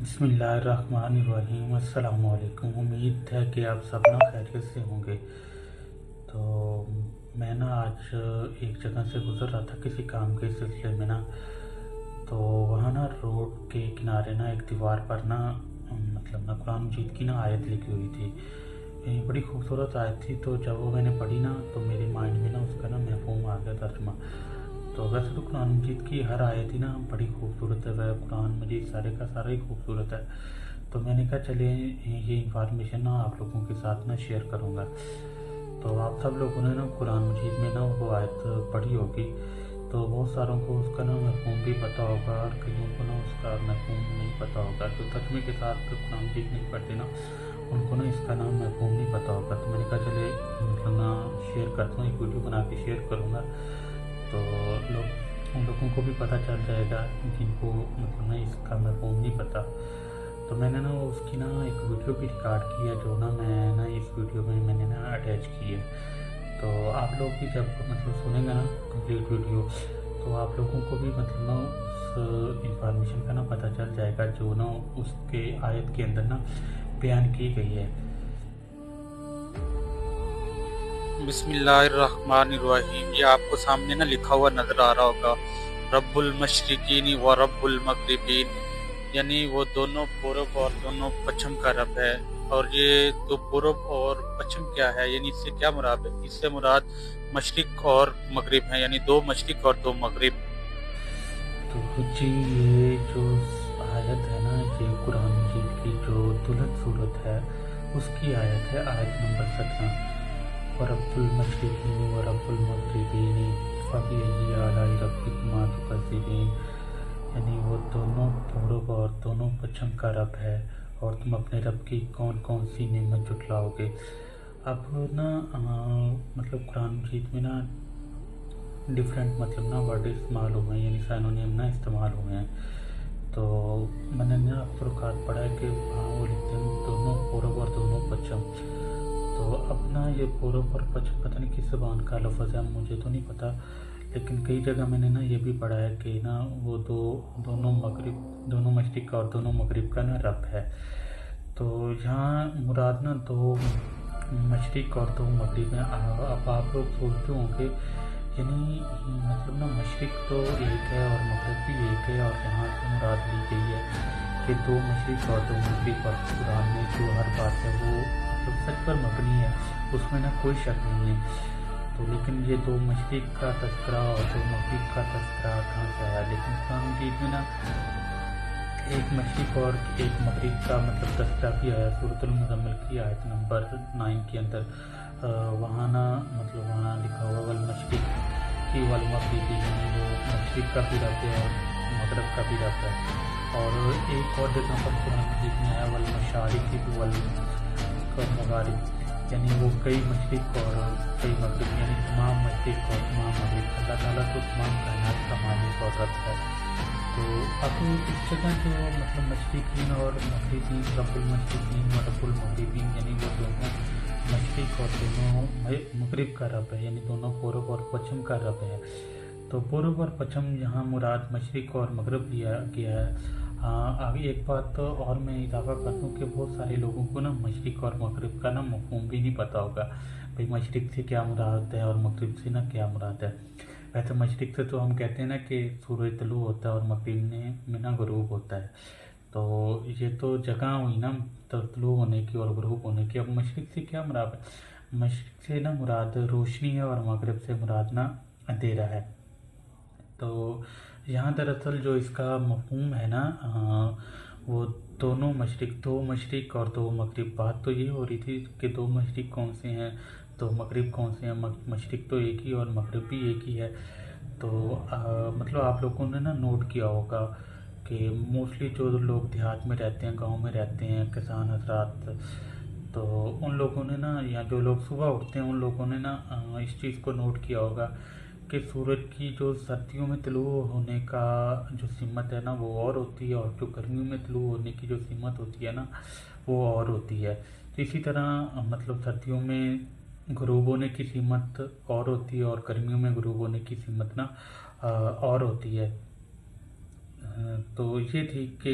بسم اللہ الرحمن الرحیم۔ السلام علیکم۔ امید ہے کہ آپ سب خیریت سے ہوں گے۔ تو میں آج ایک جگہ سے گزر رہا تھا کسی کام کے سلسلے میں تو وہاں روڈ کے کنارے ایک دیوار پر قرآن مجید کی آیت لکھی ہوئی تھی، بڑی خوبصورت آیت تھی۔ تو جب وہ میں نے پڑھی تو میرے مائنڈ میں اس کا مفہوم آ گیا، ترجمہ۔ تو ویسے تو قرآن مجید کی ہر آیت ہی بڑی خوبصورت ہے، قرآن مجید سارے کا سارا ہی خوبصورت ہے۔ تو میں نے کہا چلے یہ انفارمیشن آپ لوگوں کے ساتھ شیئر کروں گا۔ تو آپ سب لوگوں نے قرآن مجید میں وہ آیت پڑھی ہوگی، تو بہت ساروں کو اس کا مفہوم بھی پتہ ہوگا، اور کئیوں کو اس کا مفہوم نہیں پتہ ہوگا۔ جو ترجمے کے ساتھ قرآن مجید نہیں پڑھتے ان کو اس کا مفہوم نہیں پتہ ہوگا۔ تو میں نے کہا چلے شیئر کرتا ہوں، ایک ویڈیو بنا کے شیئر کروں گا، تو ان لوگوں کو بھی پتہ چل جائے گا جن کو اس کا مفہوم نہیں پتہ۔ تو میں نے اس کی ایک ویڈیو بھی ریکارڈ کی ہے، جو میں اس ویڈیو میں نے اٹیچ کی ہے۔ تو آپ لوگ بھی جب سنیں گے کمپلیٹ ویڈیو، تو آپ لوگوں کو بھی اس انفارمیشن کا پتہ چل جائے گا جو اس کے آیت کے اندر بیان کی گئی ہے۔ بسم اللہ الرحمن الرحیم۔ یہ آپ کو سامنے لکھا ہوا نظر آ رہا ہوگا، رب المشرقین و رب المغربین، یعنی وہ دونوں پورب اور دونوں پچھم کا رب ہے۔ اور یہ دو پورب اور پچھم کیا ہے، یعنی اس سے کیا مراد ہے؟ اس سے مراد مشرق اور مغرب ہے، یعنی دو مشرق اور دو مغرب۔ تو جی یہ جو آیت ہے یہ قرآن مجید کی جو دلت صورت ہے اس کی آیت ہے، آیت نمبر 17۔ وَرَبُّ الْمَشْرِقِينِ وَرَبُّ الْمَغْرِبِينِ فَبِأَيِّ آلَاءِ رَبِّكُمَا تُكَذِّبَانِ، یعنی وہ دونوں پورب اور دونوں پچھم کا رب ہے، اور تم اپنے رب کی کون کون سی نعمت جھٹلاؤ گے۔ اب قرآن مجید میں ڈفرینٹ ورڈ استعمال ہوئے ہیں، یعنی سینونیم استعمال ہوئے ہیں۔ تو میں نے فروقات پڑھا ہے کہ وہ لکھتے ہیں دونوں پورب اور دونوں پچھم۔ تو اپنا یہ پورب اور پچھم پتہ نہیں کس زبان کا لفظ ہے، مجھے تو نہیں پتہ، لیکن کئی جگہ میں نے یہ بھی پڑھا ہے کہ وہ دونوں مشرق اور دونوں مغرب کا رب ہے۔ تو یہاں مراد دو مشرق اور دو مغرب ہیں۔ اب آپ لوگ سوچتے ہوں کہ یعنی مشرق تو ایک ہے اور مغرب بھی ایک ہے، اور یہاں سے مراد لی گئی ہے کہ دو مشرق اور دو مغرب، اور قرآن میں جو ہر بات ہے وہ سچ پر مبنی ہے، اس میں کوئی شک نہیں ہے۔ تو لیکن یہ دو مشرق کا تذکرہ اور دو مغرب کا تذکرہ کہاں سے آیا؟ لیکن قرآن مجید میں ایک مشرق اور ایک مغرب کا تذکرہ بھی آیا، سورۃ المزمل کی آیت نمبر 9 کے اندر۔ وہاں وہاں لکھا ہوا والمشرق کی والمغربی، یعنی وہ مشرق کا بھی رب ہے اور مغرب کا بھی رب ہے۔ اور ایک اور جگہ پر قرآن مجید میں آیا والمشارق والمغارب، یعنی وہ کئی مشرق اور کئی مغرب، یعنی تمام مشرق اور تمام مغرب۔ اللہ تعالیٰ تو تمام کائنات کا مالک اور رب ہے۔ تو اب اس جگہ جو مشرقین اور مغربین، رب المشرقین و رب المغربین، یعنی وہ دونوں مشرق اور دونوں مغرب کا رب ہے، یعنی دونوں پورب اور پچھم کا رب ہے۔ تو پورب اور پچھم یہاں مراد مشرق اور مغرب لیا گیا ہے۔ آگے ایک بات تو اور میں اضافہ کر دوں کہ بہت سارے لوگوں کو مشرق اور مغرب کا مفہوم بھی نہیں پتہ ہوگا، بھئی مشرق سے کیا مراد ہے اور مغرب سے کیا مراد ہے۔ ویسے مشرق سے تو ہم کہتے ہیں کہ سورج طلوع ہوتا ہے، اور مغرب میں غروب ہوتا ہے۔ تو یہ تو جگہ ہوئی طلوع ہونے کی اور غروب ہونے کی۔ اب مشرق سے کیا مراد ہے؟ مشرق سے مراد روشنی ہے، اور مغرب سے مراد اندھیرا ہے۔ تو یہاں دراصل جو اس کا مفہوم ہے وہ دو مشرق اور دو مغرب۔ بات تو یہ ہو رہی تھی کہ دو مشرق کون سے ہیں، دو مغرب کون سے ہیں۔ مشرق تو ایک ہی اور مغرب بھی ایک ہی ہے۔ تو آپ لوگوں نے نوٹ کیا ہوگا کہ موسٹلی جو لوگ دیہات میں رہتے ہیں، گاؤں میں رہتے ہیں، کسان حضرات، تو ان لوگوں نے یا جو لوگ صبح اٹھتے ہیں ان لوگوں نے اس چیز کو نوٹ کیا ہوگا کہ سورج کی جو سردیوں میں طلوع ہونے کا جو سمت ہے وہ اور ہوتی ہے، اور جو گرمیوں میں طلوع ہونے کی جو سمت ہوتی ہے وہ اور ہوتی ہے۔ تو اسی طرح سردیوں میں غروب ہونے کی سمت اور ہوتی ہے، اور گرمیوں میں غروب ہونے کی سمت اور ہوتی ہے۔ تو یہ تھی کہ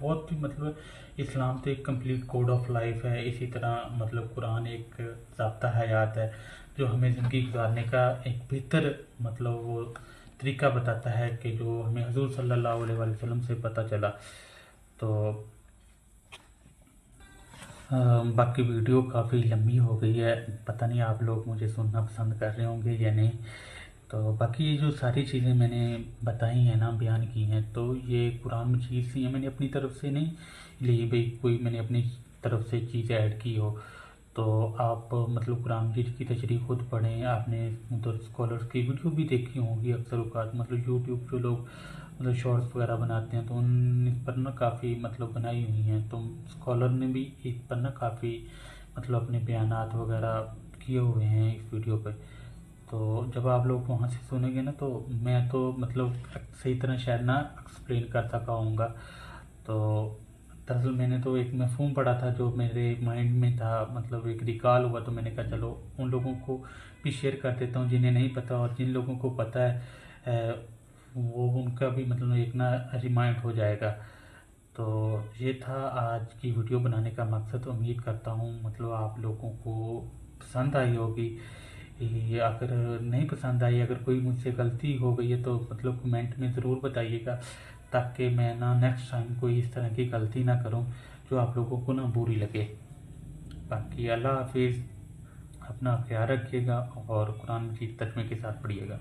بہت ہی مطلب اسلام تو ایک کمپلیٹ کوڈ آف لائف ہے، اسی طرح مطلب قرآن ایک ضابطہ حیات ہے جو ہمیں زندگی گزارنے کا ایک بہتر مطلب وہ طریقہ بتاتا ہے کہ جو ہمیں حضور صلی اللہ علیہ وآلہ وسلم سے پتہ چلا۔ تو باقی ویڈیو کافی لمبی ہو گئی ہے، پتہ نہیں آپ لوگ مجھے سننا پسند کر رہے ہوں گے یا نہیں۔ تو باقی یہ جو ساری چیزیں میں نے بتائی ہیں نا، بیان کی ہیں، تو یہ قرآن مجید سے ہیں، میں نے اپنی طرف سے نہیں لی بھئی کوئی میں نے اپنی طرف سے چیز ایڈ کی ہو۔ تو آپ مطلب قرآن مجید کی تشریح خود پڑھیں، آپ نے مطلب اسکالرس کی ویڈیو بھی دیکھی ہوں گی اکثر اوقات، مطلب یوٹیوب جو لوگ مطلب شارٹس وغیرہ بناتے ہیں تو ان پر نا کافی مطلب بنائی ہوئی ہیں، تو اسکالر نے بھی اس پر نا کافی مطلب اپنے بیانات وغیرہ کیے ہوئے ہیں اس ویڈیو پہ۔ تو جب آپ لوگ وہاں سے سنیں گے نا تو میں تو مطلب صحیح طرح شاید نہ ایکسپلین کر سکا ہوں گا۔ تو دراصل میں نے تو ایک مفہوم پڑھا تھا جو میرے مائنڈ میں تھا، مطلب ایک ریکال ہوا، تو میں نے کہا چلو ان لوگوں کو بھی شیئر کر دیتا ہوں جنہیں نہیں پتہ، اور جن لوگوں کو پتہ ہے وہ ان کا بھی مطلب ایک نا ریمائنڈ ہو جائے گا۔ تو یہ تھا آج کی ویڈیو بنانے کا مقصد۔ امید کرتا ہوں مطلب آپ لوگوں کو پسند آئی ہوگی۔ اگر نہیں پسند آئی، اگر کوئی مجھ سے غلطی ہو گئی ہے تو مطلب کمنٹ میں ضرور بتائیے گا، تاکہ میں نا نیکسٹ ٹائم کوئی اس طرح کی غلطی نہ کروں جو آپ لوگوں کو نا بری لگے۔ باقی اللہ حافظ، اپنا خیال رکھیے گا اور قرآن مجید ترجمے کے ساتھ پڑھیے گا۔